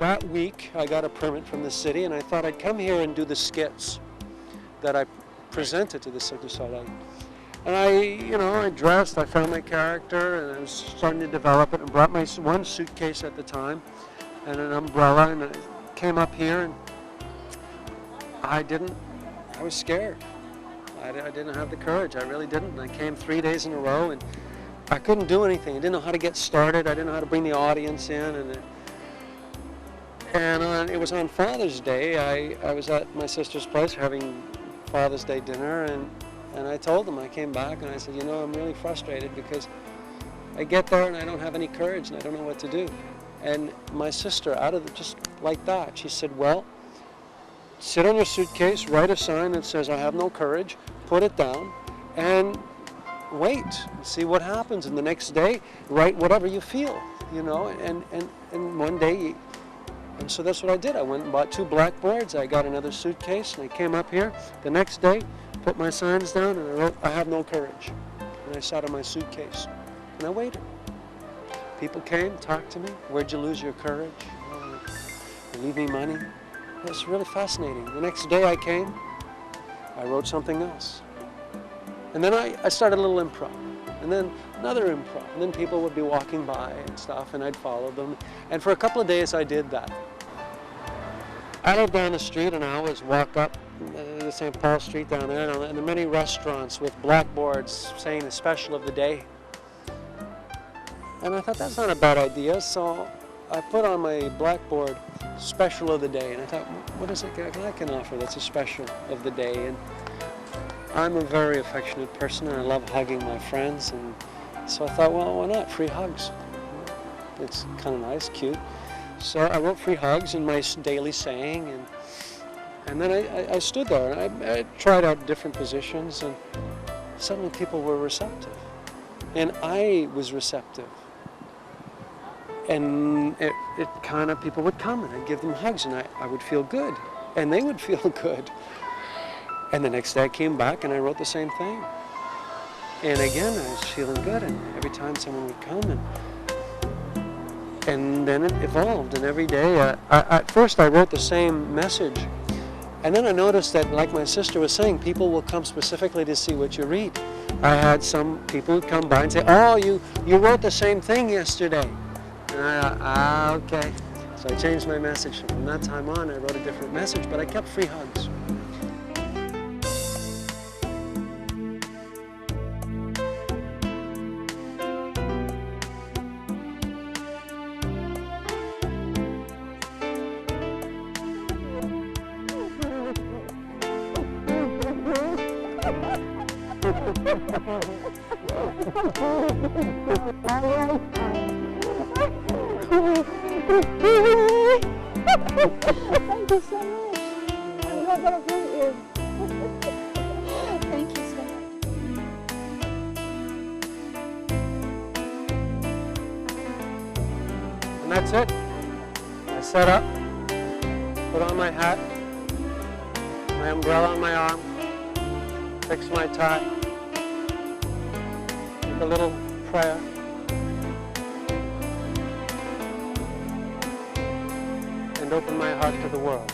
that week I got a permit from the city, and I thought I'd come here and do the skits that I presented to the Cirque du Soleil. And I dressed, I found my character, and I was starting to develop it, and brought my one suitcase at the time, and an umbrella, and I came up here, and I was scared. I didn't have the courage, I really didn't. I came 3 days in a row, and I couldn't do anything. I didn't know how to get started, I didn't know how to bring the audience in, and it was on Father's Day. I was at my sister's place having Father's Day dinner, and I told them, I came back and I said, I'm really frustrated because I get there and I don't have any courage and I don't know what to do. And my sister, just like that, she said, well, sit on your suitcase, write a sign that says, I have no courage, put it down, and wait, and see what happens. And the next day, write whatever you feel, and one day, and so that's what I did. I went and bought 2 blackboards, I got another suitcase, and I came up here the next day, put my signs down, and I wrote, I have no courage. And I sat on my suitcase, and I waited. People came, talked to me, where'd you lose your courage? You leave me money? It was really fascinating. The next day I came, I wrote something else. And then I started a little improv, and then another improv, and then people would be walking by and stuff, and I'd follow them. And for a couple of days I did that. I live down the street, and I always walk up the St. Paul Street down there, and there are many restaurants with blackboards saying the special of the day. And I thought, that's not a bad idea, so I put on my blackboard, special of the day, and I thought, what is it I can offer that's a special of the day? And I'm a very affectionate person, and I love hugging my friends, and so I thought, well, why not? Free hugs. It's kind of nice, cute. So I wrote free hugs in my daily saying, and then I stood there, and I tried out different positions, and suddenly people were receptive. And I was receptive. And it kind of, people would come, and I'd give them hugs, and I would feel good, and they would feel good. And the next day I came back, and I wrote the same thing. And again, I was feeling good, and every time someone would come, and then it evolved, and every day, at first I wrote the same message, and then I noticed that, like my sister was saying, people will come specifically to see what you read. I had some people who'd come by and say, oh, you wrote the same thing yesterday. And I thought, okay. So I changed my message. From that time on, I wrote a different message, but I kept free hugs. Thank you so much. I'm not gonna bring you. Thank you so much. And that's it. I set up, put on my hat, my umbrella on my arm, fix my tie, make a little prayer. And open my heart to the world.